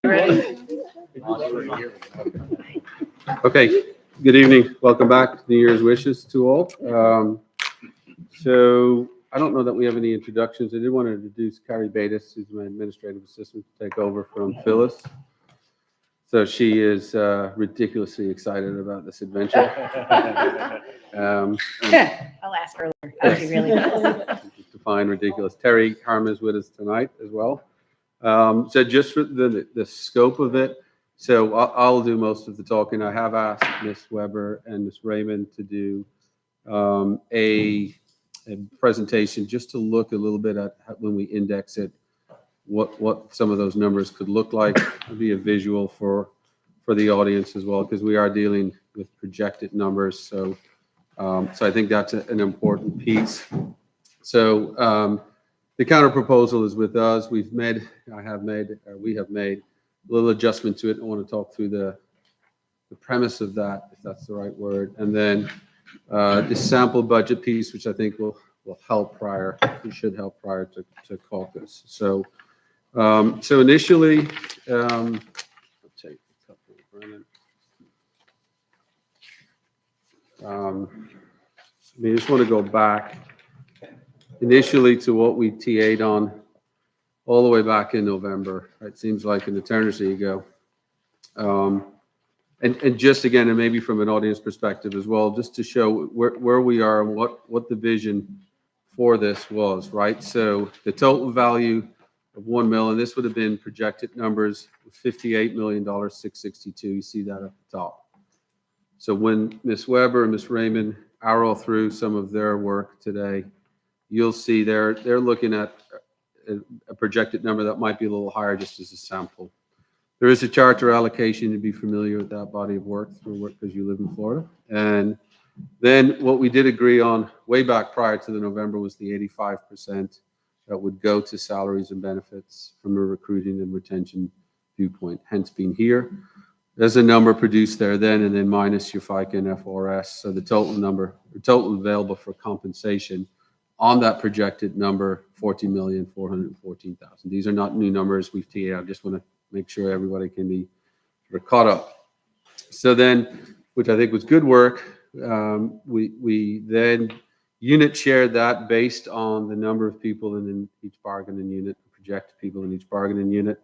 Ready? Okay, good evening. Welcome back. New Year's wishes to all. So I don't know that we have any introductions. I did want to introduce Carrie Batis, who's my administrative assistant, to take over from Phyllis. So she is ridiculously excited about this adventure. I'll ask her later. Oh, she really does. Define ridiculous. Terry Harmon is with us tonight as well. So just for the scope of it, so I'll do most of the talking. I have asked Ms. Weber and Ms. Raymond to do a presentation just to look a little bit at when we index it, what some of those numbers could look like. It'll be a visual for the audience as well, because we are dealing with projected numbers. So I think that's an important piece. So the counter proposal is with us. We have made a little adjustment to it. I want to talk through the premise of that, if that's the right word, and then the sample budget piece, which I think will help should help prior to caucus. So initially, I'll take a couple of Brennan. I just want to go back initially to what we TA'd on all the way back in November. It seems like an eternity ago. And just again, and maybe from an audience perspective as well, just to show where we are and what the vision for this was, right? So the total value of 1 million, this would have been projected numbers, $58 million, 662. You see that at the top. So when Ms. Weber and Ms. Raymond arrow through some of their work today, you'll see they're looking at a projected number that might be a little higher just as a sample. There is a charter allocation to be familiar with that body of work because you live in Florida. And then what we did agree on way back prior to the November was the 85% that would go to salaries and benefits from a recruiting and retention viewpoint, hence being here. There's a number produced there then, and then minus your FICA and FRS. So the total available for compensation on that projected number, 40,414,000. These are not new numbers we've TA'd. I just want to make sure everybody can be sort of caught up. So then, which I think was good work, we then unit shared that based on the number of people in each bargaining unit, projected people in each bargaining unit.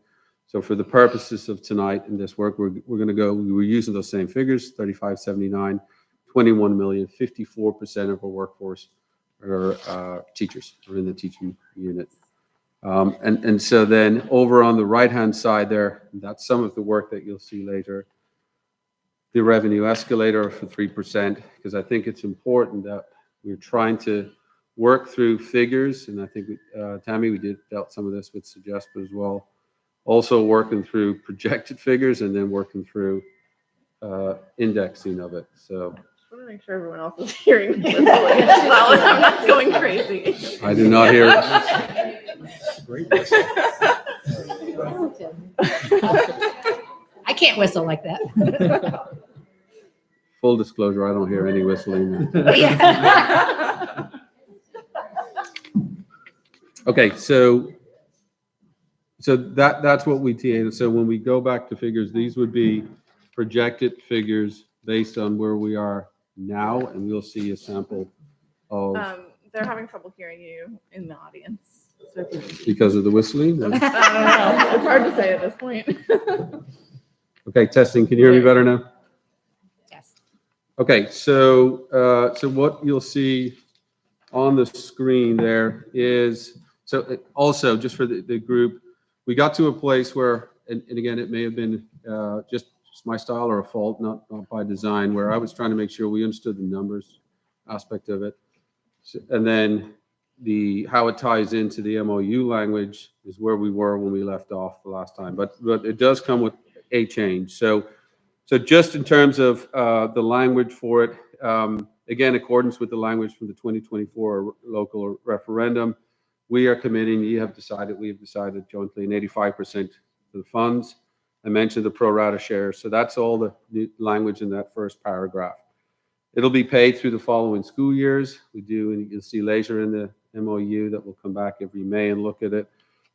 So for the purposes of tonight in this work, we're going to go, we were using those same figures, 3579, 21 million, 54% of our workforce are teachers, or in the teaching unit. And so then over on the right-hand side there, that's some of the work that you'll see later. The revenue escalator for 3%, because I think it's important that we're trying to work through figures, and I think, Tammy, we dealt some of this with Suggested as well. Also working through projected figures and then working through indexing of it. So I want to make sure everyone else is hearing this as well, and I'm not going crazy. I do not hear it. I can't whistle like that. Full disclosure, I don't hear any whistling. Yeah. Okay, so that's what we TA'd. So when we go back to figures, these would be projected figures based on where we are now, and we'll see a sample of They're having trouble hearing you in the audience. So because of the whistling. I don't know. It's hard to say at this point. Okay, testing. Can you hear me better now? Yes. Okay, so what you'll see on the screen there is, also just for the group, we got to a place where, and again, it may have been just my style or a fault, not by design, where I was trying to make sure we understood the numbers aspect of it. And then how it ties into the MOU language is where we were when we left off the last time. But it does come with a change. So just in terms of the language for it, again, accordance with the language from the 2024 local referendum, we have decided jointly an 85% of the funds. I mentioned the pro rata share. So that's all the language in that first paragraph. It'll be paid through the following school years. We do, and you'll see later in the MOU that we'll come back every May and look at it.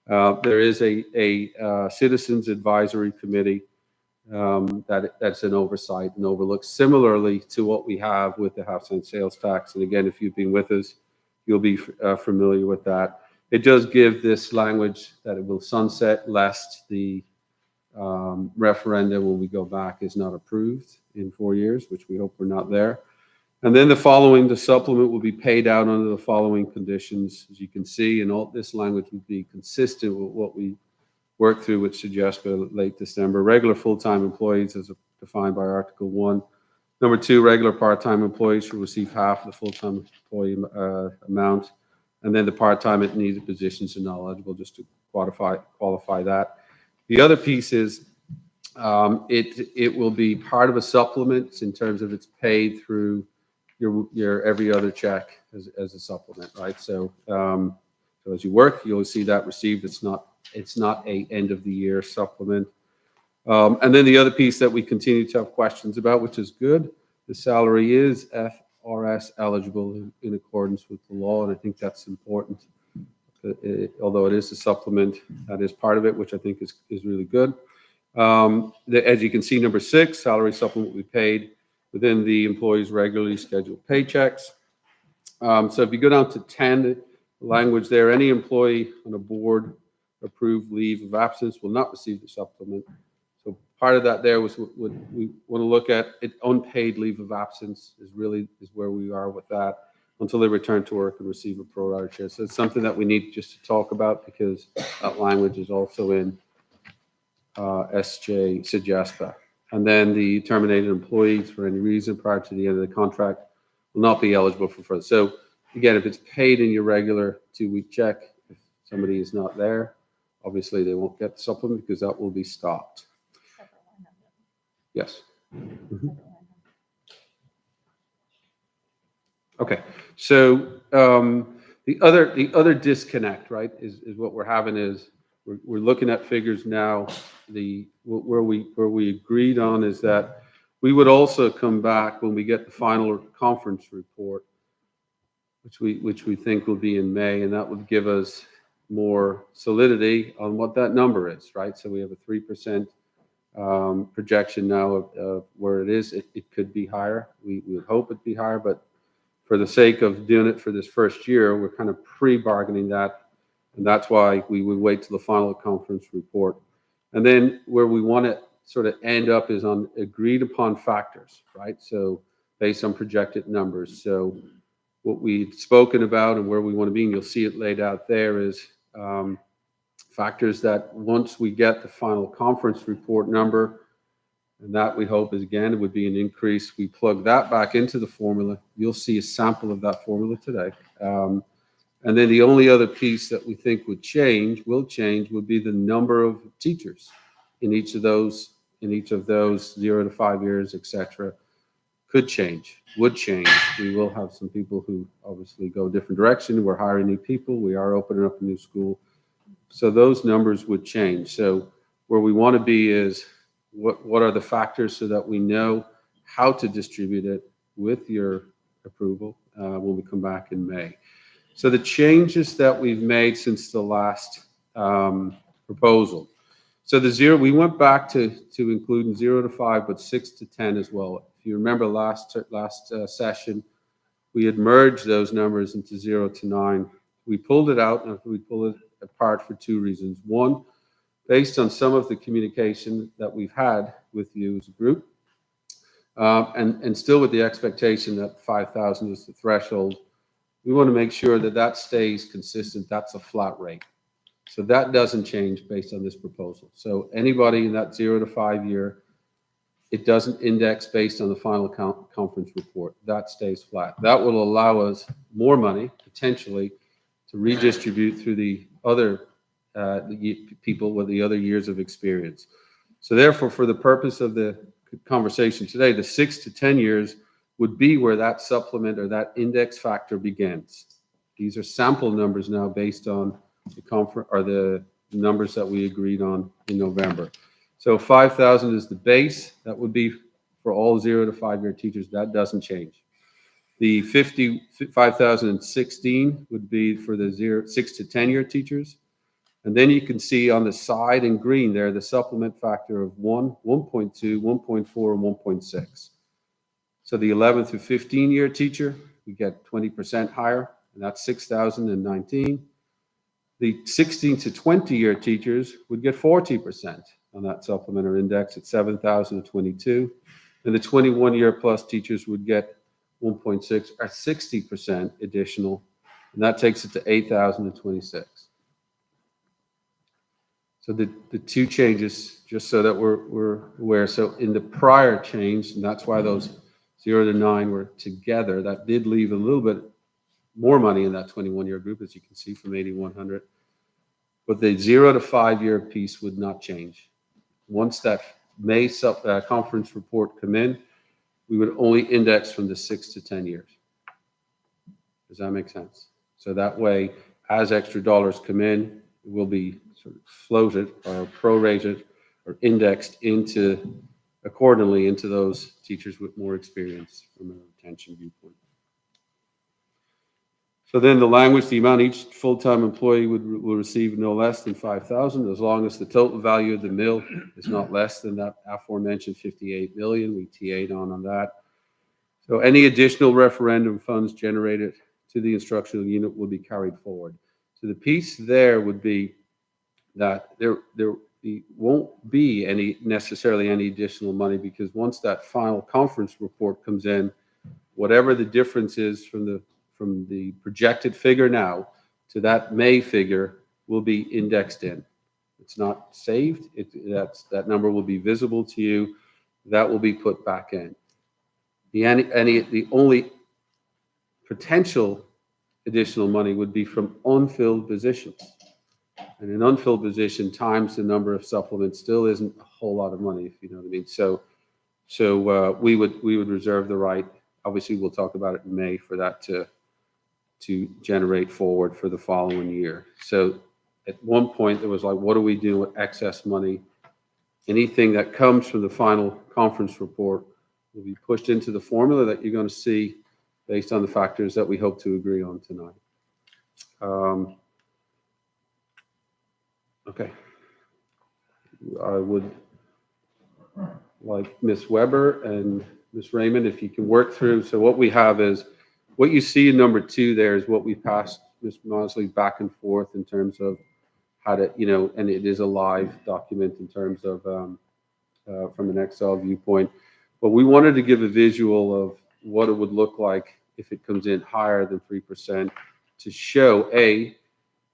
There is a citizens advisory committee that's an oversight and overlooks, similarly to what we have with the half-cent sales tax. And again, if you've been with us, you'll be familiar with that. It does give this language that it will sunset lest the referendum when we go back is not approved in 4 years, which we hope we're not there. And then the supplement will be paid out under the following conditions, as you can see, and all this language would be consistent with what we worked through with SJEA late December. Regular full-time employees as defined by Article 1. Number 2, regular part-time employees should receive half the full-time employee amount. And then the part-time at needed positions are not eligible, just to qualify that. The other piece is it will be part of a supplement in terms of it's paid through your every other check as a supplement, right? So so as you work, you'll see that received. It's not a end of the year supplement. And then the other piece that we continue to have questions about, which is good, the salary is FRS eligible in accordance with the law, and I think that's important. Although it is a supplement, that is part of it, which I think is really good. As you can see, number 6, salary supplement will be paid within the employee's regularly scheduled paychecks. So if you go down to 10, the language there, any employee on a board approved leave of absence will not receive the supplement. So part of that there was what we want to look at. Unpaid leave of absence is where we are with that until they return to work and receive a pro rata share. So it's something that we need just to talk about because that language is also in SJEA. And then the terminated employees for any reason prior to the end of the contract will not be eligible for further. So again, if it's paid in your regular 2-week check, if somebody is not there, obviously they won't get the supplement because that will be stopped. Yes. Mm-hmm. Okay. So the other disconnect, right, is what we're having is we're looking at figures now. Where we agreed on is that we would also come back when we get the final conference report, which we think will be in May, and that would give us more solidity on what that number is, right? So we have a 3% projection now of where it is. It could be higher. We would hope it'd be higher, but for the sake of doing it for this first year, we're kind of pre-bargaining that, and that's why we would wait till the final conference report. And then where we want to sort of end up is on agreed upon factors, right? So based on projected numbers. So what we've spoken about and where we want to be, and you'll see it laid out there, is factors that once we get the final conference report number, and that we hope is, again, it would be an increase. We plug that back into the formula. You'll see a sample of that formula today. And then the only other piece that we think will change, would be the number of teachers in each of those 0 to 5 years, etc. Would change. We will have some people who obviously go a different direction. We're hiring new people. We are opening up a new school. So those numbers would change. So where we want to be is what are the factors so that we know how to distribute it with your approval when we come back in May. So the changes that we've made since the last proposal. So we went back to including 0 to 5, but 6 to 10 as well. If you remember last session, we had merged those numbers into 0 to 9. We pulled it out, and we pulled it apart for 2 reasons. One, based on some of the communication that we've had with you as a group, and still with the expectation that 5,000 is the threshold, we want to make sure that stays consistent. That's a flat rate. So that doesn't change based on this proposal. So anybody in that 0 to 5 year, it doesn't index based on the final conference report. That stays flat. That will allow us more money, potentially, to redistribute through the other people with the other years of experience. So therefore, for the purpose of the conversation today, the 6 to 10 years would be where that supplement or that index factor begins. These are sample numbers now based on the numbers that we agreed on in November. So 5,000 is the base. That would be for all 0 to 5 year teachers. That doesn't change. The 5,016 would be for the 6 to 10 year teachers. And then you can see on the side in green there, the supplement factor of 1, 1.2, 1.4, and 1.6. So the 11 through 15 year teacher, we get 20% higher, and that's 6,019. The 16 to 20 year teachers would get 40% on that supplemental index at 7,022. And the 21 year plus teachers would get 1.6 or 60% additional, and that takes it to 8,026. So the two changes, just so that we're aware. So in the prior change, and that's why those 0 to 9 were together, that did leave a little bit more money in that 21 year group, as you can see from 8,100. But the 0 to 5 year piece would not change. Once that May conference report come in, we would only index from the 6 to 10 years. Does that make sense? So that way, as extra dollars come in, it will be sort of floated or prorated or indexed into accordingly into those teachers with more experience from a retention viewpoint. So then the language, the amount each full-time employee will receive no less than 5,000, as long as the total value of the mill is not less than that aforementioned 58 million. We TA'd on that. So any additional referendum funds generated to the instructional unit will be carried forward. So the piece there would be that there won't be necessarily any additional money, because once that final conference report comes in, whatever the difference is from the projected figure now to that May figure will be indexed in. It's not saved. That number will be visible to you. That will be put back in. The only potential additional money would be from unfilled positions. And an unfilled position times the number of supplements still isn't a whole lot of money, if you know what I mean. So we would reserve the right. Obviously, we'll talk about it in May for that to generate forward for the following year. So at one point, there was like, what do we do with excess money? Anything that comes from the final conference report will be pushed into the formula that you're going to see based on the factors that we hope to agree on tonight. Okay. I would like Ms. Weber and Ms. Raymond, if you can work through. So what we have is, what you see in number 2 there is what we passed Ms. Mosley back and forth in terms of how to, and it is a live document in terms of from an Excel viewpoint. But we wanted to give a visual of what it would look like if it comes in higher than 3%, to show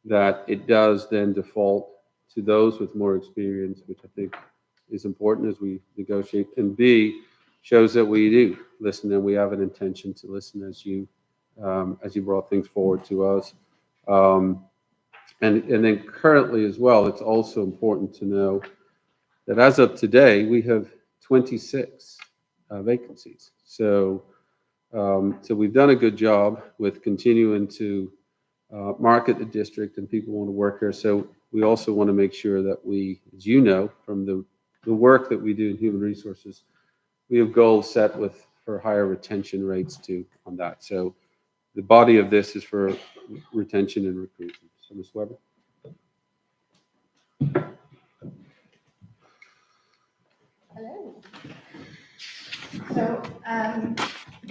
that it does then default to those with more experience, which I think is important as we negotiate, and B, shows that we do listen and we have an intention to listen as you brought things forward to us. And then currently as well, it's also important to know that as of today, we have 26 vacancies. So we've done a good job with continuing to market the district, and people want to work here. So we also want to make sure that we, as you know, from the work that we do in human resources, we have goals set for higher retention rates too on that. So the body of this is for retention and recruitment. So Ms. Weber. Hello. So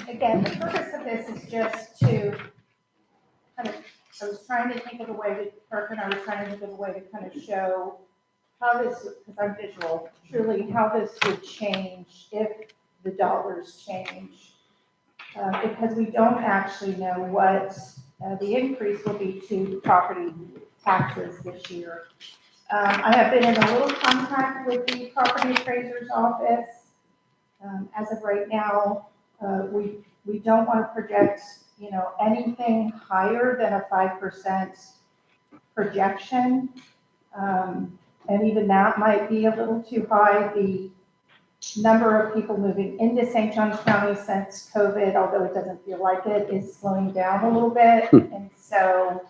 again, the purpose of this is just to kind of, I was trying to think of a way to, Kirk and I were trying to think of a way to kind of show how this, because I'm visual, truly how this would change if the dollars change. Because we don't actually know what the increase will be to property taxes this year. I have been in a little contact with the property appraiser's office. As of right now, we don't want to project, anything higher than a 5% projection. And even that might be a little too high. The number of people moving into St. Johns County since COVID, although it doesn't feel like it, is slowing down a little bit. And so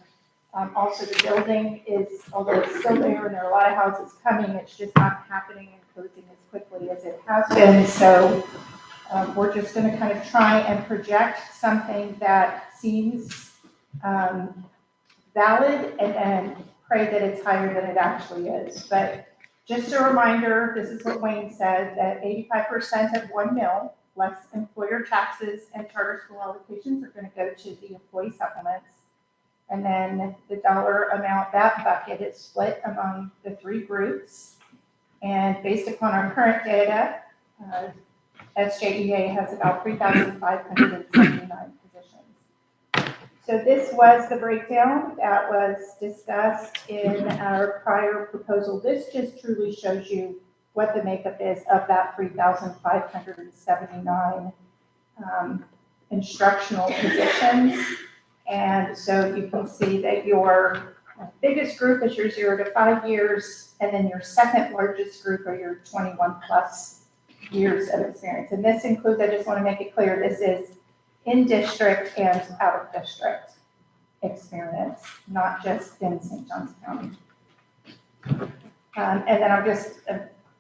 also the building is, although it's still there and there are a lot of houses coming, it's just not happening and closing as quickly as it has been. So we're just going to kind of try and project something that seems valid and pray that it's higher than it actually is. But just a reminder, this is what Wayne said, that 85% of 1 mil, less employer taxes and charter school allocations, are going to go to the employee supplements. And then the dollar amount, that bucket is split among the 3 groups. And based upon our current data, SJEA has about 3,579 positions. So this was the breakdown that was discussed in our prior proposal. This just truly shows you what the makeup is of that 3,579 instructional positions. And so you can see that your biggest group is your 0 to 5 years, and then your second largest group are your 21 plus years of experience. And this includes, I just want to make it clear, this is in district and out of district experience, not just in St. Johns County. And then I'll just,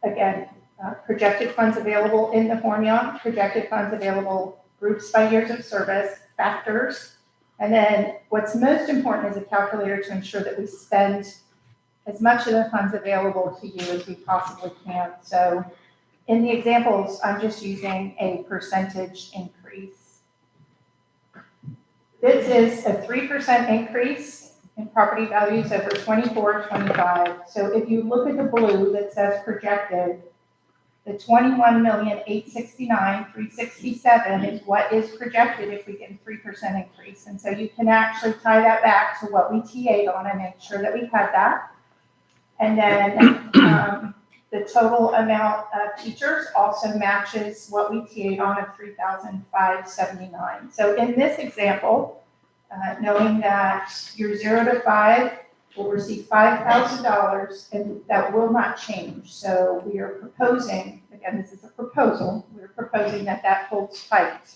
again, projected funds available in the formula, projected funds available groups by years of service, factors. And then what's most important is a calculator to ensure that we spend as much of the funds available to you as we possibly can. So in the examples, I'm just using a percentage increase. This is a 3% increase in property values over 24-25. So if you look at the blue that says projected, the 21,869,367 is what is projected if we get a 3% increase. And so you can actually tie that back to what we TA'd on and make sure that we had that. And then the total amount of teachers also matches what we TA'd on of 3,579. So in this example, knowing that your 0 to 5 will receive $5,000, and that will not change. So we are proposing, again, this is a proposal, we're proposing that that holds tight.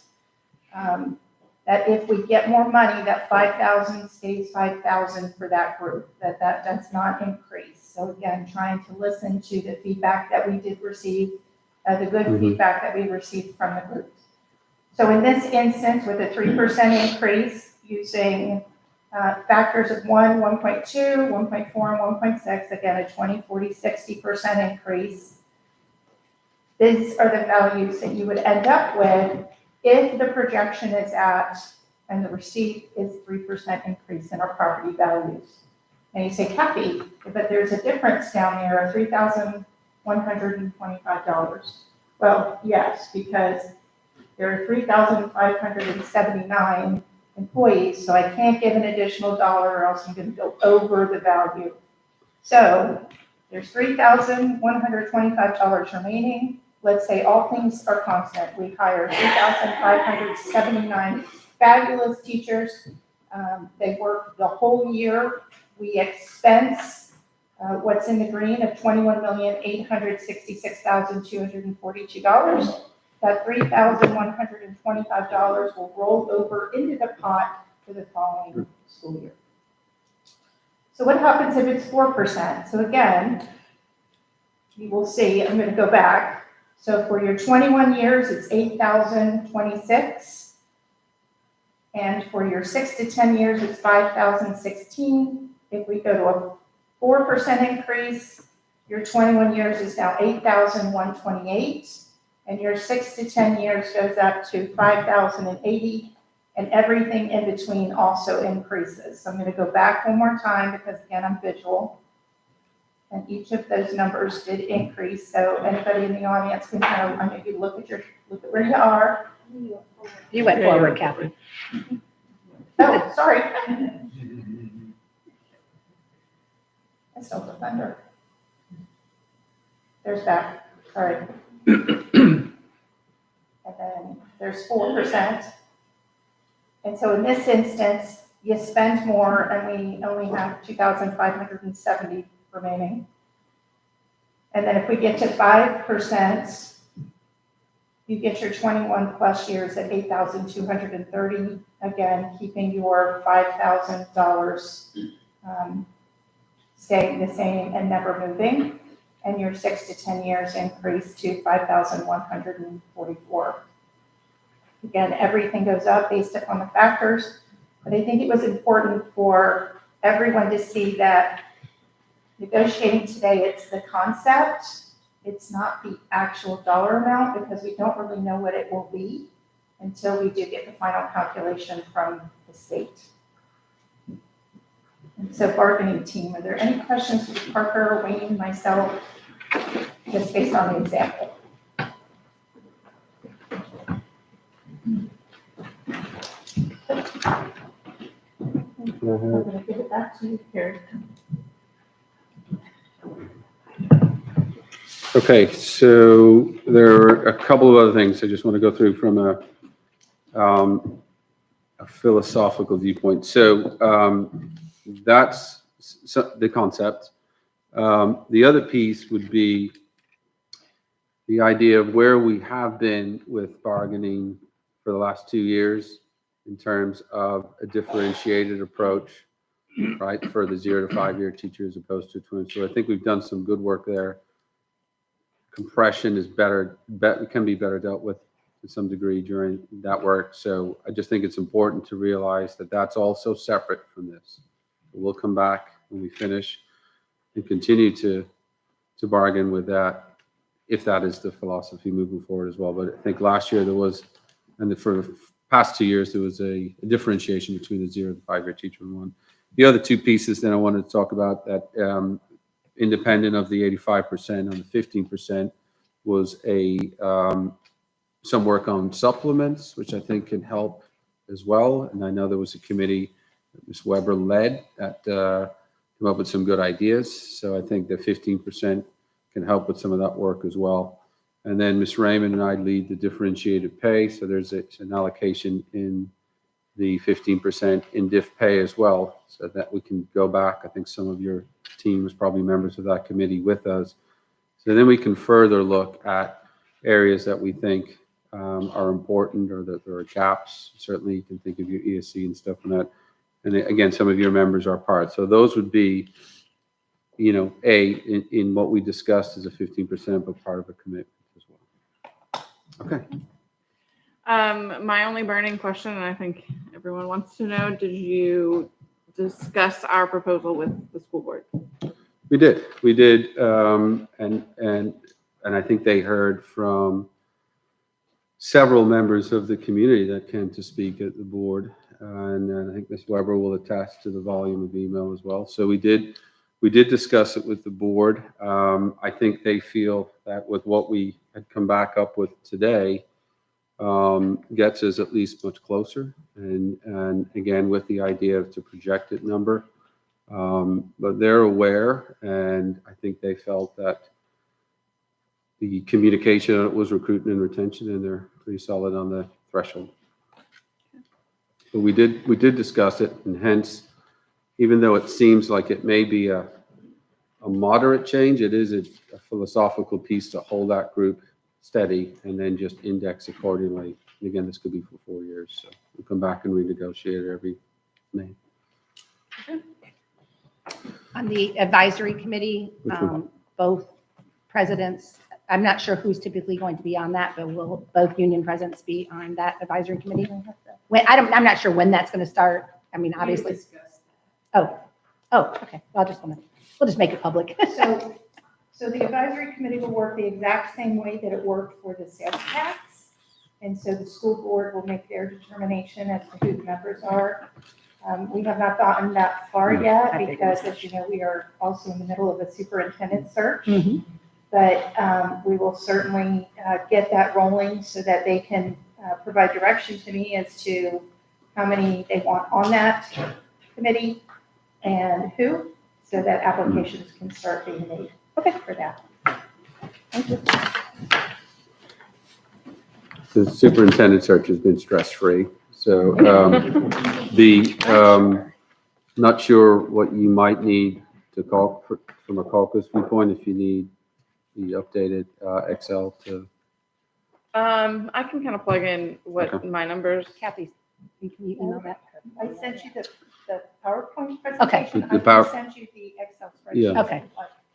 That if we get more money, that 5,000 stays 5,000 for that group, that does not increase. So again, trying to listen to the feedback that we did receive, the good feedback that we received from the groups. So in this instance, with a 3% increase, using factors of 1, 1.2, 1.4, and 1.6, again, a 20, 40, 60% increase. These are the values that you would end up with if the projection is at, and the receipt is 3% increase in our property values. And you say, Kathy, but there's a difference down there of $3,125. Well, yes, because there are 3,579 employees, so I can't give an additional dollar or else I'm going to go over the value. So there's $3,125 remaining. Let's say all things are constant. We hire 3,579 fabulous teachers. They work the whole year. We expense what's in the green of $21,866,242. That $3,125 will roll over into the pot for the following school year. So what happens if it's 4%? So again, you will see, I'm going to go back. So for your 21 years, it's 8,026. And for your 6 to 10 years, it's 5,016. If we go to a 4% increase, your 21 years is now 8,128. And your 6 to 10 years goes up to 5,080, and everything in between also increases. So I'm going to go back one more time because, again, I'm visual. And each of those numbers did increase. So anybody in the audience can kind of maybe look at where you are. You went forward, Kathy. Oh, sorry. I stole the thunder. There's that. Sorry. And then there's 4%. And so in this instance, you spend more, and we only have 2,570 remaining. And then if we get to 5%, you get your 21 plus years at 8,230. Again, keeping your $5,000 staying the same and never moving. And your 6 to 10 years increase to 5,144. Again, everything goes up based upon the factors, but I think it was important for everyone to see that negotiating today, it's the concept. It's not the actual dollar amount because we don't really know what it will be until we do get the final calculation from the state. And so bargaining team, are there any questions for Parker, Wayne, myself, just based on the example? I'm going to give it back to you, Carrie. Okay, so there are a couple of other things I just want to go through from a philosophical viewpoint. So that's the concept. The other piece would be the idea of where we have been with bargaining for the last 2 years in terms of a differentiated approach, right, for the 0 to 5 year teachers opposed to twins. So I think we've done some good work there. Compression is can be better dealt with to some degree during that work. So I just think it's important to realize that that's also separate from this. We'll come back when we finish and continue to bargain with that, if that is the philosophy moving forward as well. But I think last year there was, and for the past 2 years, there was a differentiation between the 0 to 5 year teacher and one. The other two pieces that I wanted to talk about that independent of the 85% on the 15% was some work on supplements, which I think can help as well. And I know there was a committee that Ms. Weber led that came up with some good ideas. So I think the 15% can help with some of that work as well. And then Ms. Raymond and I lead the differentiated pay. So there's an allocation in the 15% in diff pay as well, so that we can go back. I think some of your team was probably members of that committee with us. So then we can further look at areas that we think are important or that there are gaps. Certainly you can think of your ESC and stuff on that. And again, some of your members are part. So those would be, in what we discussed as a 15%, but part of a commitment as well. Okay. My only burning question, and I think everyone wants to know, did you discuss our proposal with the school board? We did. And I think they heard from several members of the community that came to speak at the board. And I think Ms. Weber will attest to the volume of email as well. So we did discuss it with the board. I think they feel that with what we had come back up with today, gets us at least much closer. And again, with the idea of to projected number. But they're aware, and I think they felt that the communication was recruitment and retention, and they're pretty solid on the threshold. But we did discuss it, and hence, even though it seems like it may be a moderate change, it is a philosophical piece to hold that group steady and then just index accordingly. And again, this could be for 4 years, so we'll come back and renegotiate it every May. On the advisory committee, both presidents, I'm not sure who's typically going to be on that, but will both union presidents be on that advisory committee? I'm not sure when that's going to start. I mean, obviously. Oh, okay. Well, we'll just make it public. So the advisory committee will work the exact same way that it worked for the sales tax. And so the school board will make their determination as to who the members are. We have not gotten that far yet because, as you know, we are also in the middle of a superintendent search. Mm-hmm. But we will certainly get that rolling so that they can provide direction to me as to how many they want on that committee and who, so that applications can start being made. Okay, for that. Thank you. The superintendent search has been stress-free. So not sure what you might need to call from a caucus viewpoint, if you need the updated Excel to. I can kind of plug in what my numbers. Kathy, can you email that? I sent you the PowerPoint presentation. The power- I sent you the Excel spreadsheet. Yeah. Okay.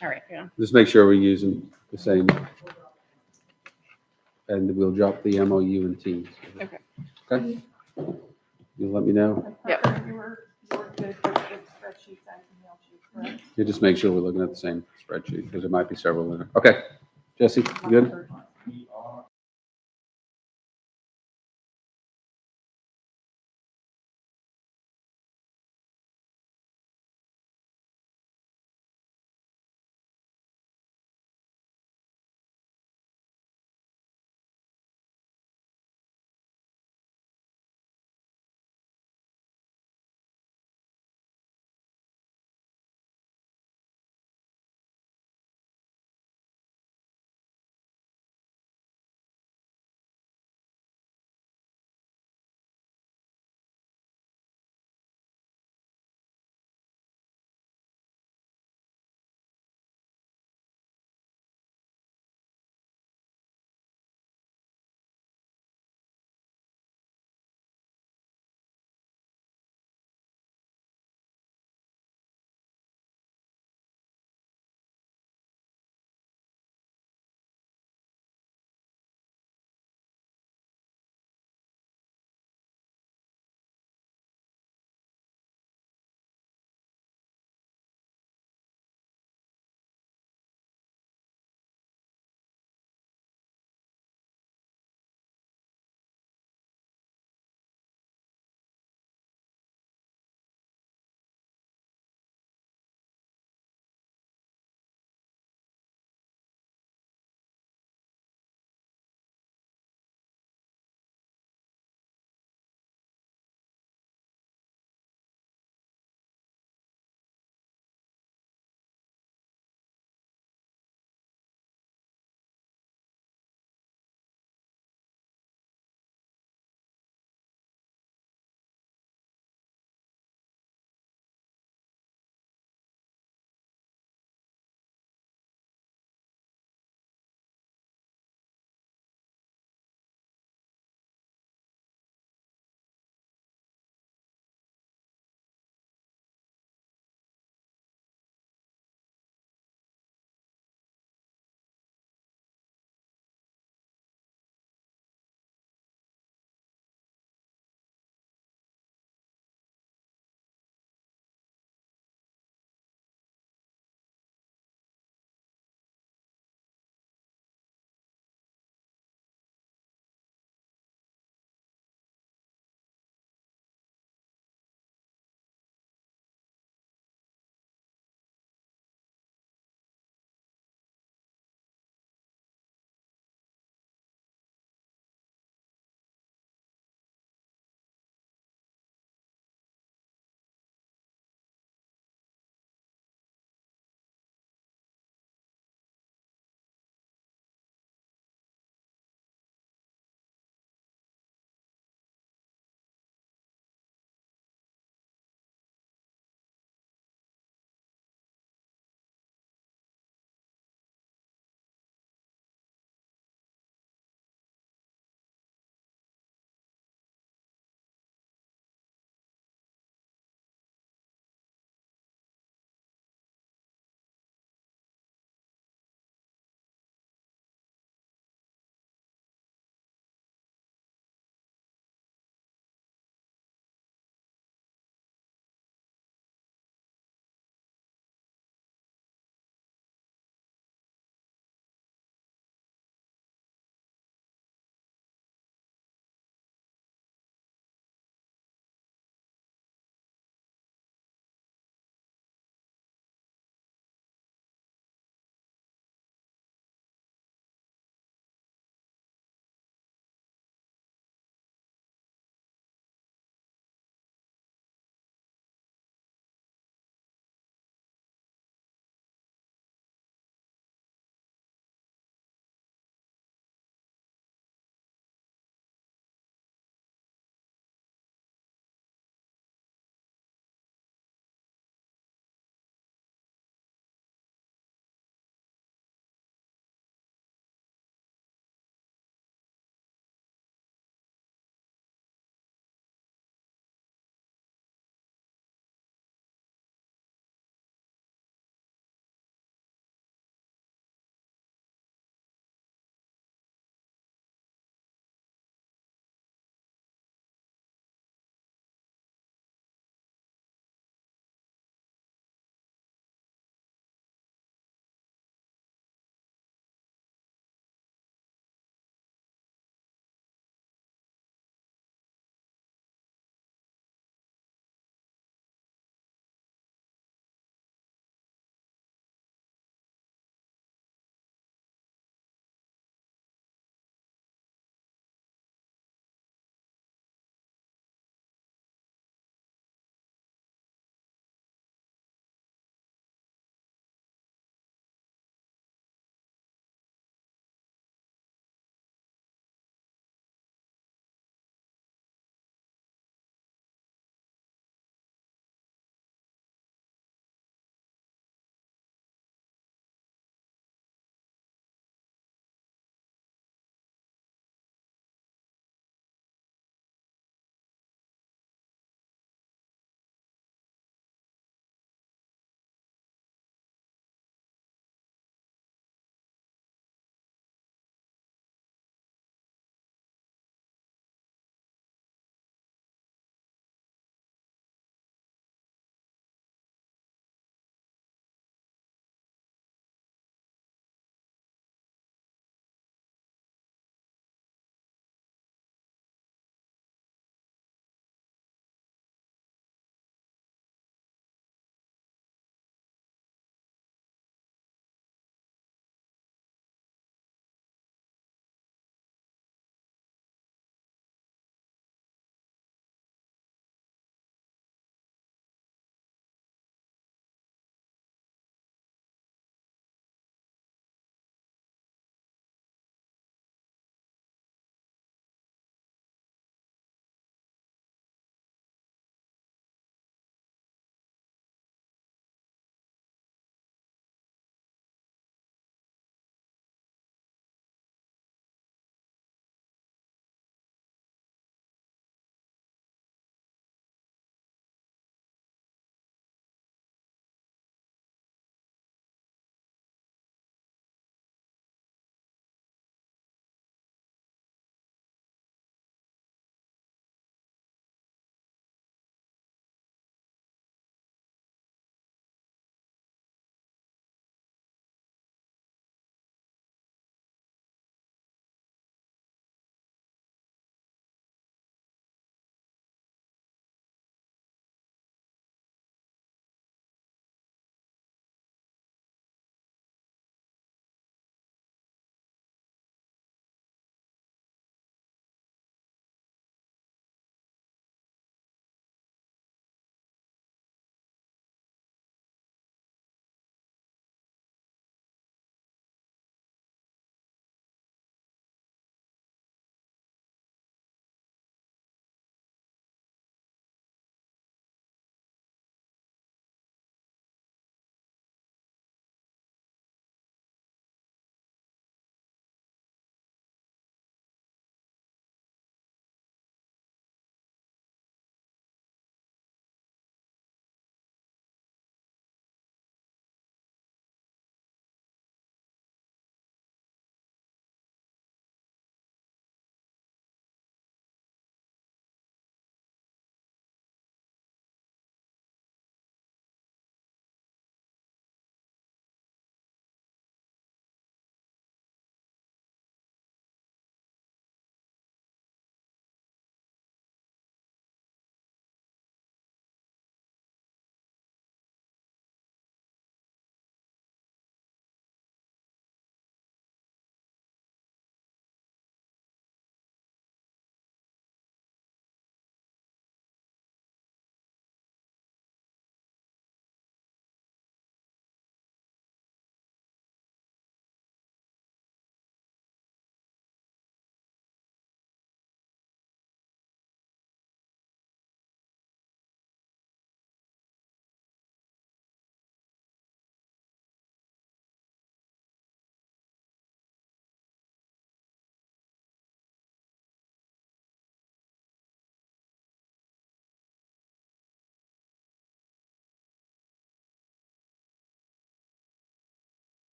All right. Yeah. Just make sure we're using the same. And we'll drop the MOU in Teams. Okay. You'll let me know. Yep. You were good with the spreadsheet. spreadsheets I emailed you, correct? You just make sure we're looking at the same spreadsheet, because there might be several in there. Okay, Jesse, you good?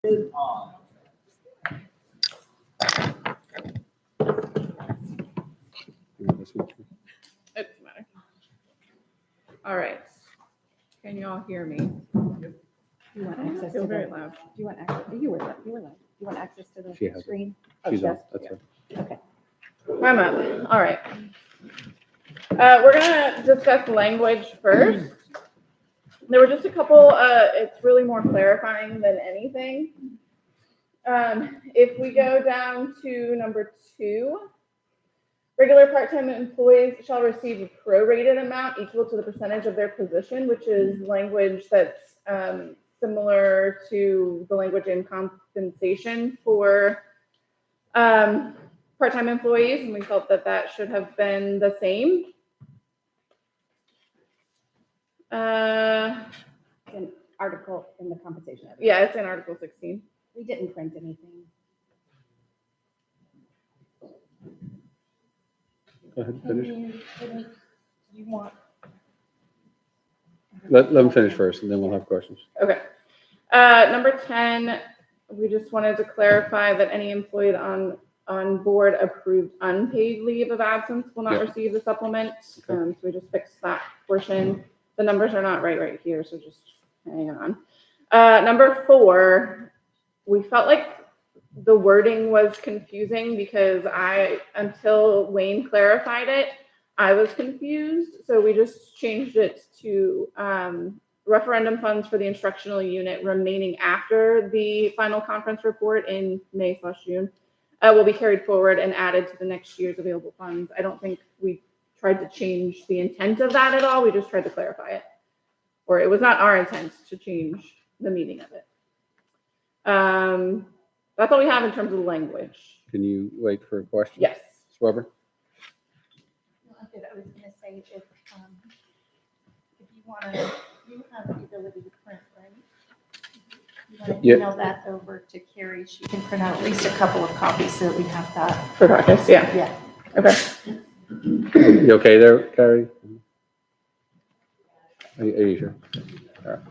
This one. It doesn't matter. All right. Can you all hear me? You want I access feel to very the, loud. do you want access, you were live. You want access to the She has it. screen? Oh, She's she on, does? that's her. Okay. I'm up. All right. We're gonna discuss language first. There were just a couple, it's really more clarifying than anything. If we go down to number 2, regular part-time employees shall receive a prorated amount equal to the percentage of their position, which is language that's similar to the language in compensation for part-time employees, and we felt that that should have been the same. An article in the compensation. Yeah, it's in Article 16. We didn't print anything. Go ahead, finish. You want? Let them finish first, and then we'll have questions. Okay. Number 10, we just wanted to clarify that any employee on board approved unpaid leave of absence will not Yeah. receive the supplement. Okay. So we just fixed that portion. The numbers are not right here, so just hang on. Number 4, we felt like the wording was confusing because until Wayne clarified it, I was confused. So we just changed it to referendum funds for the instructional unit remaining after the final conference report in May/June will be carried forward and added to the next year's available funds. I don't think we tried to change the intent of that at all. We just tried to clarify it. Or it was not our intent to change the meaning of it. That's all we have in terms of language. Can you wait for a question? Yes. Ms. Weber? I was gonna say, if you wanna, you have the ability to print, right? You wanna Yeah. email that over to Carrie, she can print out at least a couple of copies so that we have that. For practice, yeah. Yeah. Okay. You okay there, Carrie? Are you sure? All right.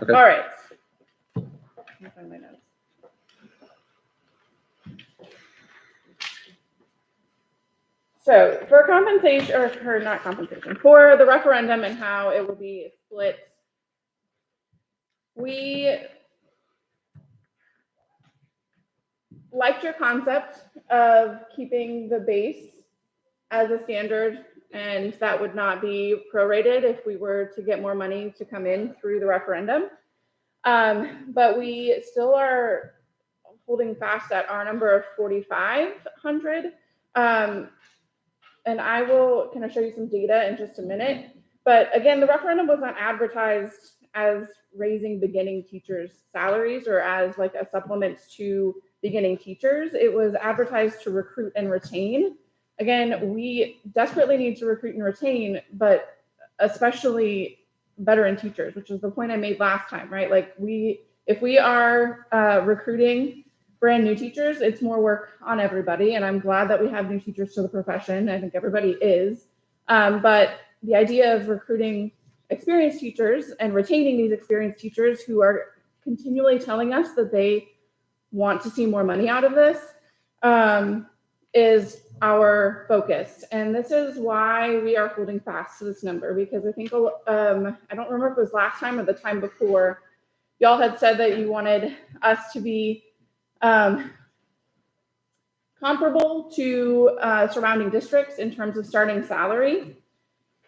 Okay. All right. Let me find my notes. So for compensation, or for not compensation, for the referendum and how it will be split, we liked your concept of keeping the base as a standard, and that would not be prorated if we were to get more money to come in through the referendum. But we still are holding fast at our number of 4,500. And I will kind of show you some data in just a minute. But again, the referendum was not advertised as raising beginning teachers' salaries or as like a supplement to beginning teachers. It was advertised to recruit and retain. Again, we desperately need to recruit and retain, but especially veteran teachers, which is the point I made last time, right? Like if we are recruiting brand new teachers, it's more work on everybody. And I'm glad that we have new teachers to the profession. I think everybody is. But the idea of recruiting experienced teachers and retaining these experienced teachers who are continually telling us that they want to see more money out of this is our focus. And this is why we are holding fast to this number, because I think, I don't remember if it was last time or the time before, y'all had said that you wanted us to be comparable to surrounding districts in terms of starting salary.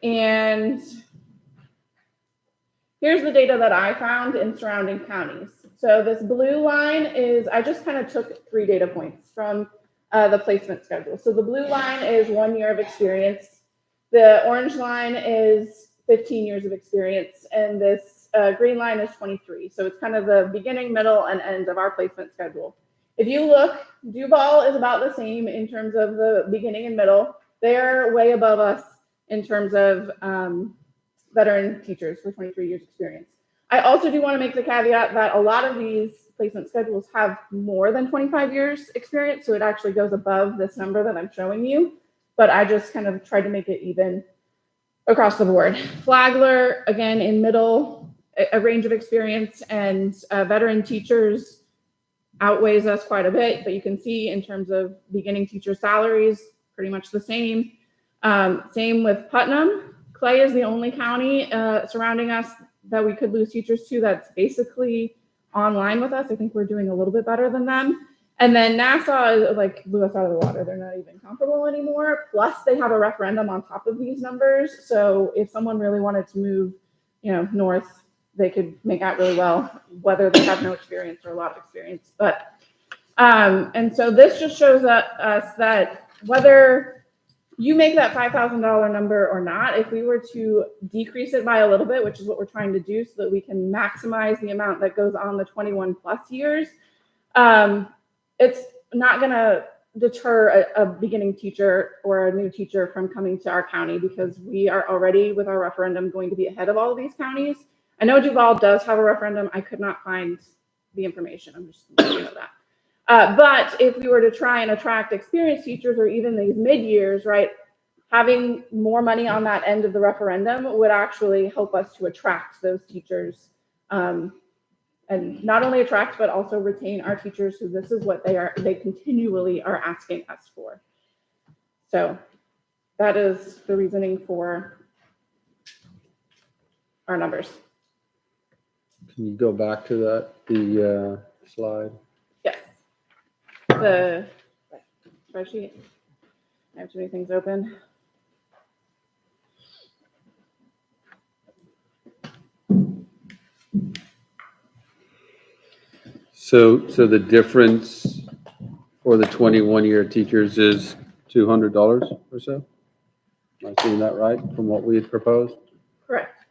And here's the data that I found in surrounding counties. So this blue line is, I just kind of took 3 data points from the placement schedule. So the blue line is 1 year of experience. The orange line is 15 years of experience. And this green line is 23. So it's kind of the beginning, middle, and end of our placement schedule. If you look, Duval is about the same in terms of the beginning and middle. They're way above us in terms of veteran teachers with 23 years experience. I also do want to make the caveat that a lot of these placement schedules have more than 25 years experience, so it actually goes above this number that I'm showing you, but I just kind of tried to make it even across the board. Flagler, again, in middle, a range of experience, and veteran teachers outweighs us quite a bit, but you can see in terms of beginning teacher salaries, pretty much the same. Same with Putnam. Clay is the only county surrounding us that we could lose teachers to that's basically online with us. I think we're doing a little bit better than them. And then Nassau like blew us out of the water. They're not even comparable anymore. Plus they have a referendum on top of these numbers. So if someone really wanted to move, north, they could make out really well, whether they have no experience or a lot of experience. But, and so this just shows us that whether you make that $5,000 number or not, if we were to decrease it by a little bit, which is what we're trying to do so that we can maximize the amount that goes on the 21 plus years, it's not going to deter a beginning teacher or a new teacher from coming to our county because we are already with our referendum going to be ahead of all of these counties. I know Duval does have a referendum. I could not find the information. I'm just letting you know that. But if we were to try and attract experienced teachers or even these mid-years, right, having more money on that end of the referendum would actually help us to attract those teachers, and not only attract, but also retain our teachers who this is what they continually are asking us for. So that is the reasoning for our numbers. Can you go back to the slide? Yes. The spreadsheet. I have too many things open. So the difference for the 21-year teachers is $200 or so? Am I seeing that right from what we had proposed? Correct.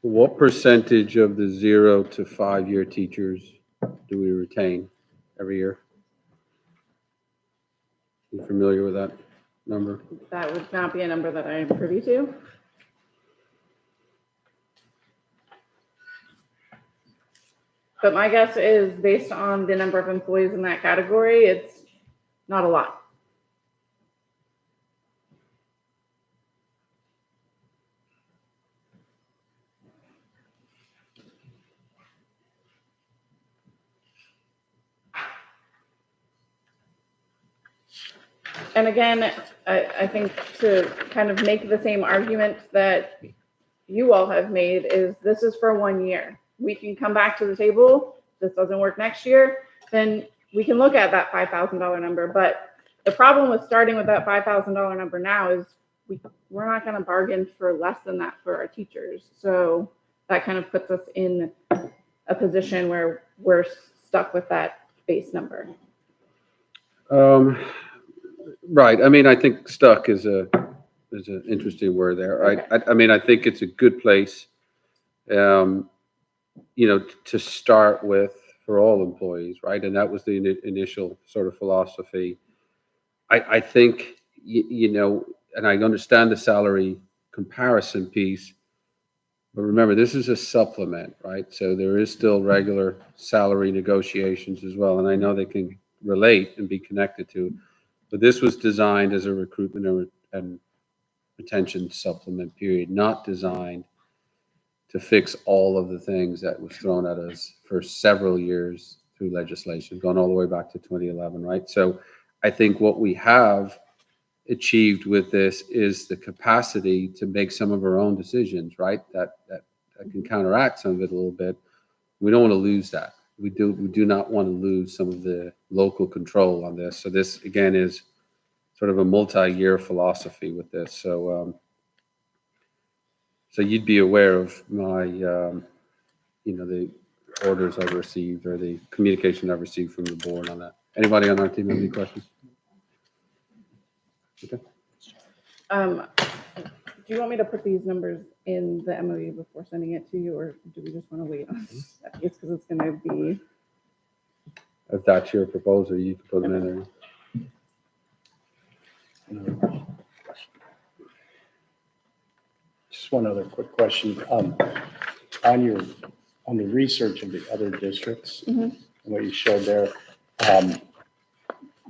What percentage of the 0 to 5-year teachers do we retain every year? You familiar with that number? That would not be a number that I am privy to. But my guess is based on the number of employees in that category, it's not a lot. And again, I think to kind of make the same argument that you all have made is this is for 1 year. We can come back to the table. This doesn't work next year, then we can look at that $5,000 number. But the problem with starting with that $5,000 number now is we're not going to bargain for less than that for our teachers. So that kind of puts us in a position where we're stuck with that base number. Right. I mean, I think stuck is an interesting word there, right? Okay. I mean, I think it's a good place, to start with for all employees, right? And that was the initial sort of philosophy. I think, and I understand the salary comparison piece, but remember, this is a supplement, right? So there is still regular salary negotiations as well. And I know they can relate and be connected to, but this was designed as a recruitment and retention supplement period, not designed to fix all of the things that was thrown at us for several years through legislation, going all the way back to 2011, right? So I think what we have achieved with this is the capacity to make some of our own decisions, right? That can counteract some of it a little bit. We don't want to lose that. We do not want to lose some of the local control on this. So this again is sort of a multi-year philosophy with this. So you'd be aware of my, the orders I've received or the communication I've received from the board on that. Anybody on our team have any questions? Okay. Do you want me to put these numbers in the MOU before sending it to you, or do we just want to wait on it's because it's going to be? If that's your proposal, you can put them in there. Just one other quick question. On the research of the other districts, and what you showed there,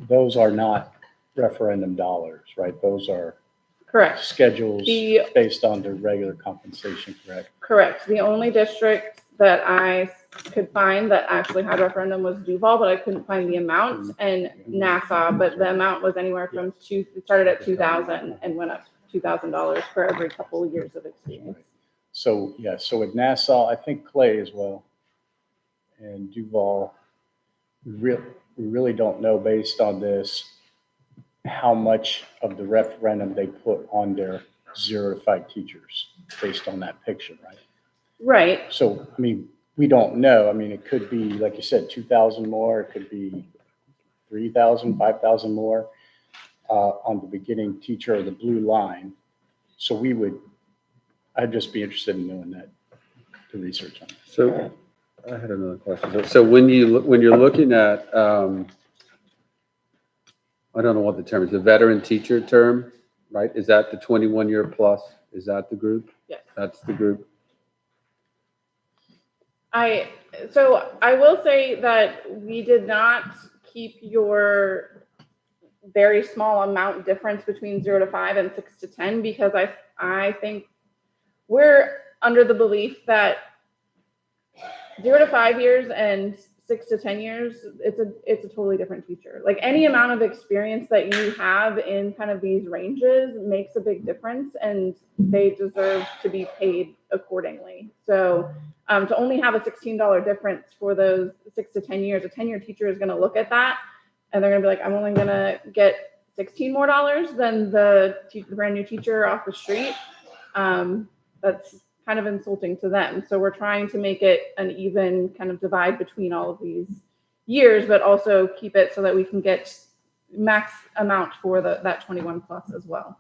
those are not referendum dollars, right? Those are Correct. schedules The- based on their regular compensation, correct? Correct. The only district that I could find that actually had referendum was Duval, but I couldn't find the amount, and Nassau, but the amount was anywhere from it started at 2,000 and went up $2,000 for every couple of years of experience. So, yeah, so with Nassau, I think Clay as well, and Duval, we really don't know based on this how much of the referendum they put on their 0 to 5 teachers based on that picture, right? Right. So, I mean, we don't know. I mean, it could be, like you said, 2,000 more, it could be 3,000, 5,000 more on the beginning teacher or the blue line. So I'd just be interested in knowing that, to research on it. So I had another question. So when you're looking at, I don't know what the term is, the veteran teacher term, right? Is that the 21-year plus? Is that the group? Yes. That's the group. So I will say that we did not keep your very small amount difference between 0 to 5 and 6 to 10 because I think we're under the belief that 0 to 5 years and 6 to 10 years, it's a totally different teacher. Like any amount of experience that you have in kind of these ranges makes a big difference, and they deserve to be paid accordingly. So to only have a $16 difference for those 6 to 10 years, a 10-year teacher is going to look at that and they're going to be like, I'm only going to get $16 more than the brand new teacher off the street. That's kind of insulting to them. So we're trying to make it an even kind of divide between all of these years, but also keep it so that we can get max amount for that 21 plus as well.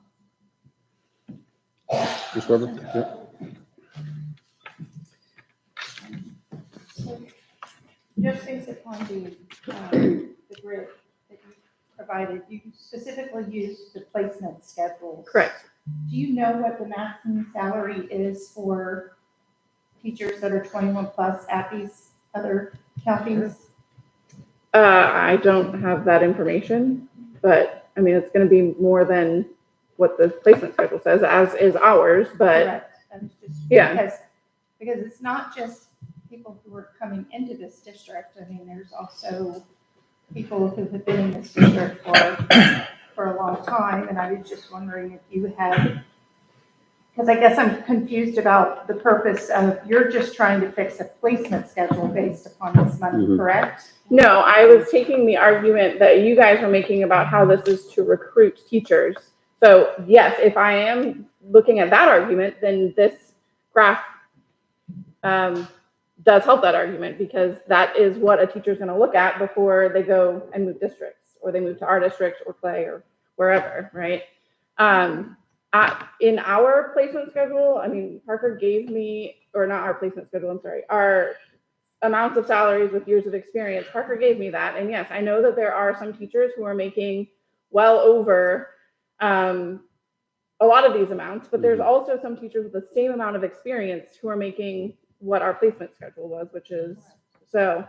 Ms. Weber? Yeah. Just based upon the grid that you provided, you specifically used the placement schedules. Correct. Do you know what the maximum salary is for teachers that are 21 plus at these other counties? I don't have that information, but I mean, it's going to be more than what the placement schedule says, as is ours, but Correct. That's just yeah. Because it's not just people who are coming into this district. I mean, there's also people who have been in this district for a long time, and I was just wondering if you had, because I guess I'm confused about the purpose of, you're just trying to fix a placement schedule based upon this money, Mhm. correct? No, I was taking the argument that you guys were making about how this is to recruit teachers. So yes, if I am looking at that argument, then this graph does help that argument, because that is what a teacher is going to look at before they go and move districts, or they move to our district or Clay or wherever, right? In our placement schedule, I mean, Parker gave me, or not our placement schedule, I'm sorry, our amounts of salaries with years of experience. Parker gave me that. And yes, I know that there are some teachers who are making well over a lot of these amounts, but there's also some teachers with the same amount of experience who are making what our placement schedule was, which is, so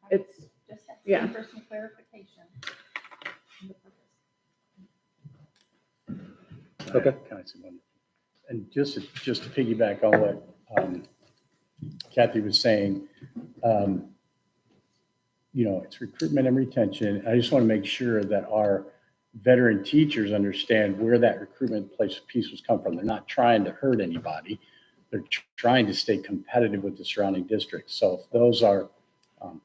it's, Just have yeah. for some clarification. Okay. Can I say one? And just to piggyback on what Kathy was saying, it's recruitment and retention. I just want to make sure that our veteran teachers understand where that recruitment piece was come from. They're not trying to hurt anybody. They're trying to stay competitive with the surrounding districts. So if those are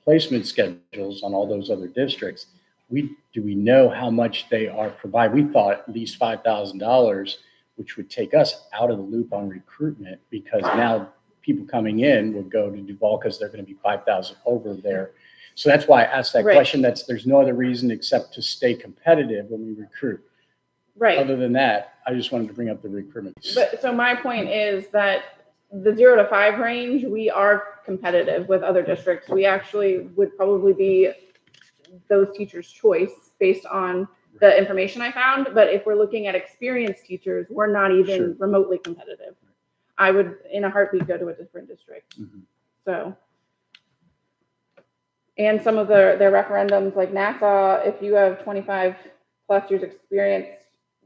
placement schedules on all those other districts, do we know how much they are providing? We thought at least $5,000, which would take us out of the loop on recruitment, because now people coming in would go to Duval because they're going to be 5,000 over there. So that's why I asked that Right. question. There's no other reason except to stay competitive when we recruit. Right. Other than that, I just wanted to bring up the recruitment. But so my point is that the 0 to 5 range, we are competitive with other districts. We actually would probably be those teachers' choice based on the information I found. But if we're looking at experienced teachers, we're not even Sure. remotely competitive. I would, in a heartbeat, go to a different district. Mhm. So, and some of their referendums, like Nassau, if you have 25 plus years experience,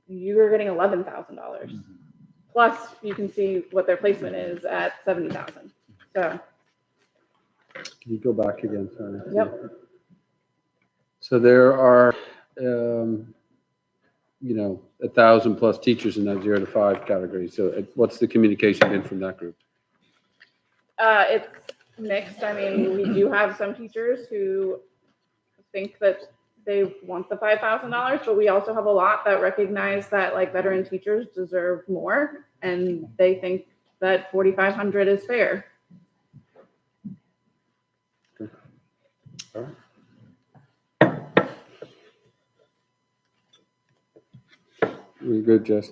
you're getting $11,000. Plus, you can see what their placement is at 70,000. So, Can you go back again? Sorry. Yep. So there are, 1,000 plus teachers in that 0 to 5 category. So what's the communication been from that group? it's mixed. I mean, we do have some teachers who think that they want the $5,000, but we also have a lot that recognize that like veteran teachers deserve more, and they think that 4,500 is fair. All right. We're good, Jess.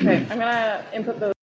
Okay, I'm gonna input those.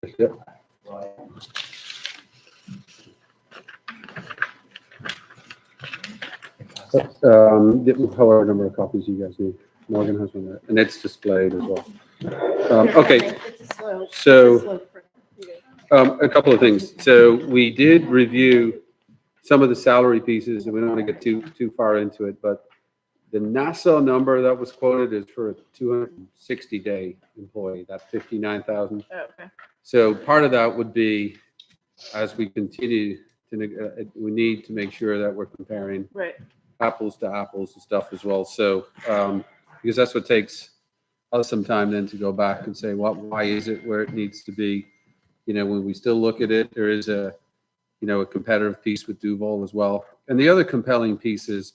Yep. However number of copies you guys need. Morgan has one there, and it's displayed as well. Okay, It's a slow. so- it's a slow print. a couple of things. So we did review some of the salary pieces, and we don't want to get too far into it, but the Nassau number that was quoted is for a 260-day employee, that 59,000. Oh, okay. So part of that would be, as we continue to, we need to make sure that we're comparing Right. apples to apples and stuff as well. So, because that's what takes us some time then to go back and say, well, why is it where it needs to be? You know, when we still look at it, there is a competitive piece with Duval as well. And the other compelling piece is,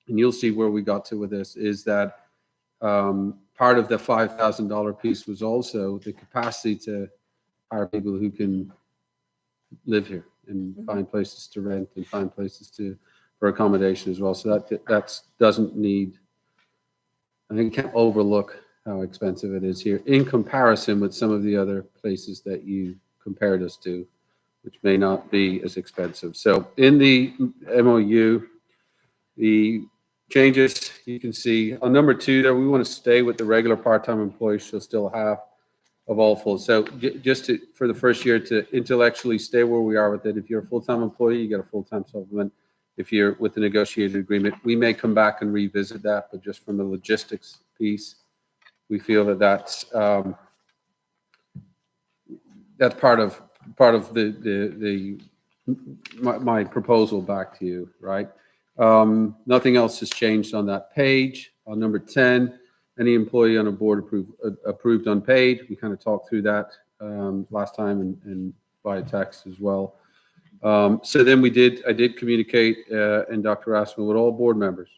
and you'll see where we got to with this, is that part of the $5,000 piece was also the capacity to hire people who can live here and find places to rent and find places for accommodation as well. So that doesn't need, I think, can't overlook how expensive it is here in comparison with some of the other places that you compared us to, which may not be as expensive. So in the MOU, the changes you can see on number 2 there, we want to stay with the regular part-time employees. She'll still have of all full. So just for the first year to intellectually stay where we are with it. If you're a full-time employee, you get a full-time supplement. If you're with the negotiated agreement, we may come back and revisit that, but just from the logistics piece, we feel that that's part of my proposal back to you, right? Nothing else has changed on that page. On number 10, any employee on a board approved unpaid. We kind of talked through that last time and via text as well. So then I did communicate, and Dr. Asman, with all board members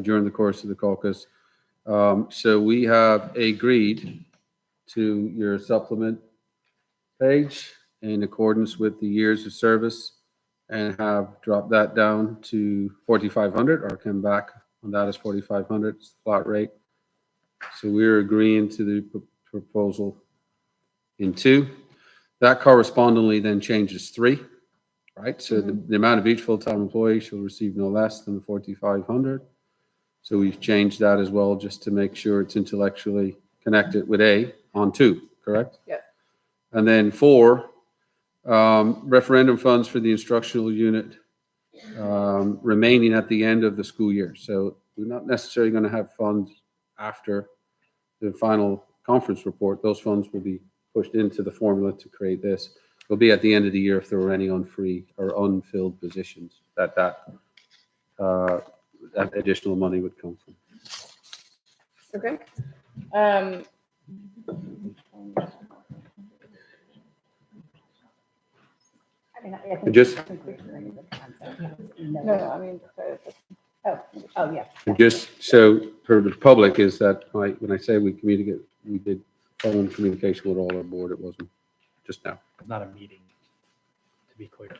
during the course of the caucus. So we have agreed to your supplement page in accordance with the years of service and have dropped that down to 4,500, or come back on that as 4,500 flat rate. So we're agreeing to the proposal in 2. That correspondingly then changes 3, right? So the amount of each full-time employee shall receive no less than the 4,500. So we've changed that as well, just to make sure it's intellectually connected with A on 2, correct? Yes. And then 4, referendum funds for the instructional unit remaining at the end of the school year. So we're not necessarily going to have funds after the final conference report. Those funds will be pushed into the formula to create this. It'll be at the end of the year if there were any unfree or unfilled positions that additional money would come from. Okay. I mean, I think Just- I think we can agree with the concept. No, I mean, Oh, yeah. And just so for the public is that when I say we communicate, we did phone communication with all our board. It wasn't just now. Not a meeting, to be clear.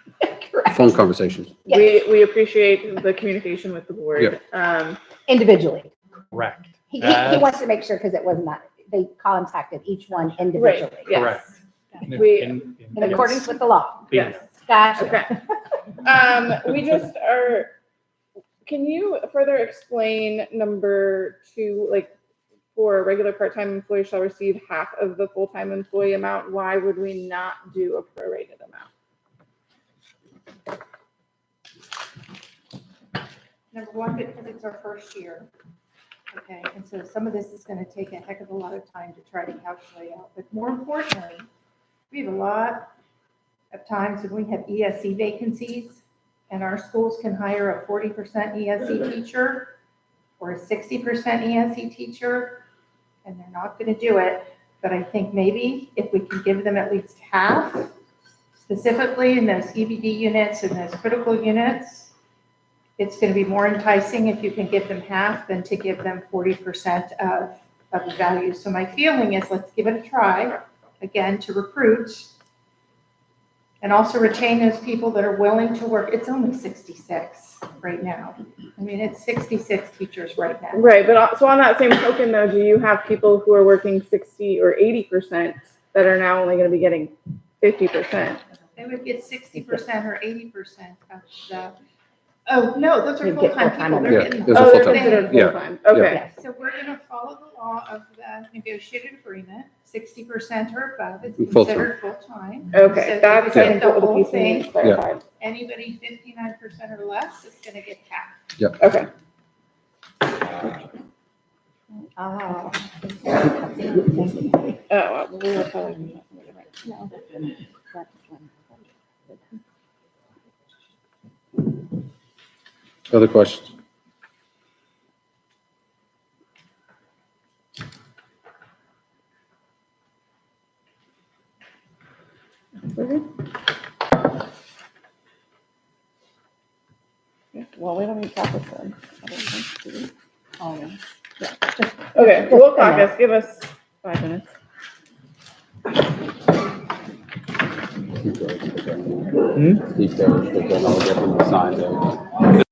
Phone conversations. Yes. we appreciate the communication with the board. Individually. Correct. He As- wants to make sure, because it was not, they contacted each one individually. Right, yes. Correct. We- In accordance with the law. Yes. Gotcha. Okay. We just are, can you further explain number 2, like for a regular part-time employee shall receive half of the full-time employee amount? Why would we not do a prorated amount? Number 1, because it's our first year. Okay, and so some of this is going to take a heck of a lot of time to try to calculate out. But more importantly, we have a lot of times when we have ESC vacancies and our schools can hire a 40% ESC teacher or a 60% ESC teacher, and they're not going to do it. But I think maybe if we can give them at least half, specifically in those EBD units and those critical units, it's going to be more enticing if you can give them half than to give them 40% of the value. So my feeling is, let's give it a try, again, to recruit and also retain those people that are willing to work. It's only 66 right now. I mean, it's 66 teachers right now. Right, but so on that same token though, do you have people who are working 60 or 80% that are now only gonna be getting 50%. They would get 60% or 80% of the, oh, no, those are They'd get full-time full-time people. on They're that. getting. Those are Oh, they're full-time. considered Yeah. full-time, okay. Yes. So we're gonna follow the law of the negotiated agreement, 60% or above is Full-time. considered full-time. Okay, So that's, you I get think, the what the whole piece thing. needs clarified. Anybody 59% or less is gonna get taxed. Okay. Ah. Oh, we were telling. Other questions? Well, we don't need caucus then. I don't think, do we? Oh, Okay, we'll caucus, give us 5 minutes. Keep those, but then I'll get them to sign those.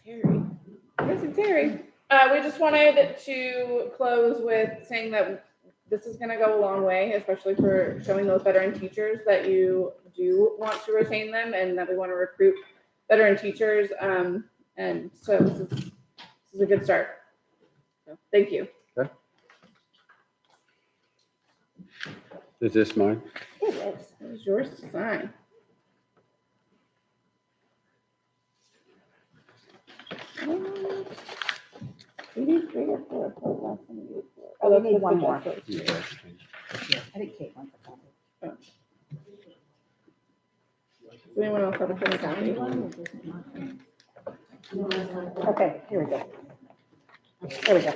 Terry. Missing Terry. We just wanted to close with saying that this is gonna go a long way, especially for showing those veteran teachers that you do want to retain them and that we want to recruit veteran teachers. And so this is a good start. So, thank you. Is this mine? It is. It was yours to sign. We need 3 or 4. Oh, we need one the more. justice. I think Kate wants a copy. Does anyone else have a pen copy? Okay, here we go. There we go.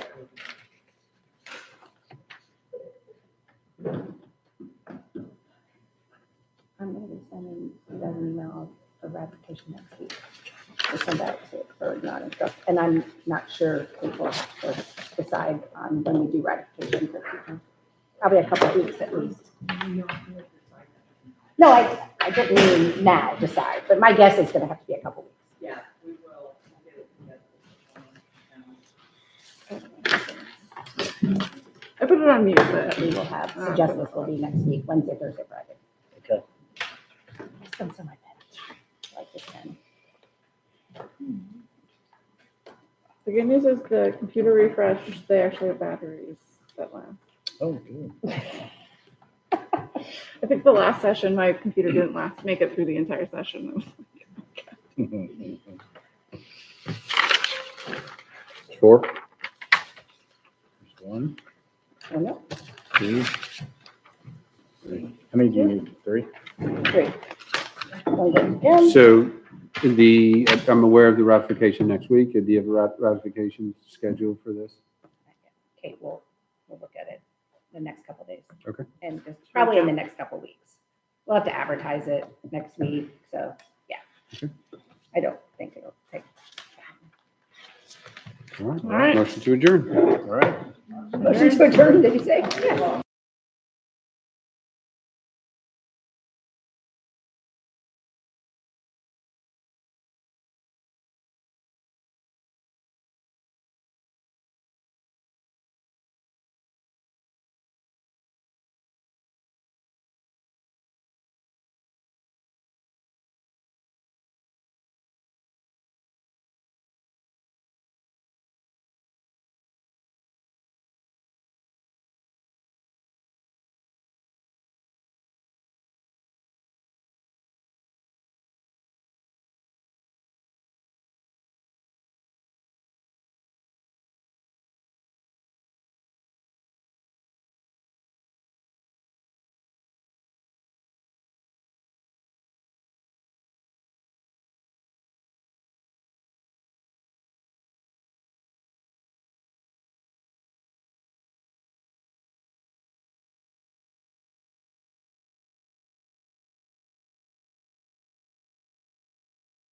I'm gonna be sending you guys an email of ratification next week. To send out to for non-instruct, and I'm not sure Kate will have to decide on when we do ratification for people. Probably a couple of weeks at least. No, I didn't mean now decide, but my guess is gonna have to be a couple weeks. Yeah, we will get it together. I put it on mute, but We will have, suggest this will be next week, Wednesday, Thursday, Friday. Okay. I still my pen, like this pen. the good news is the computer refresh, they actually have batteries that last. Oh, good. I think the last session, my computer didn't make it through the entire session. 4? There's one, Oh, no, 2, 3. How many do you need? 3? 3. One good again. So I'm aware of the ratification next week. Do you have a ratification schedule for this? Kate will look at it the next couple days. Okay. And just probably in the next couple weeks. We'll have to advertise it next week, so, yeah. Okay. I don't think it'll take. All right. All right. Motion to adjourn. All right. Motion to adjourn, did you say? Yeah.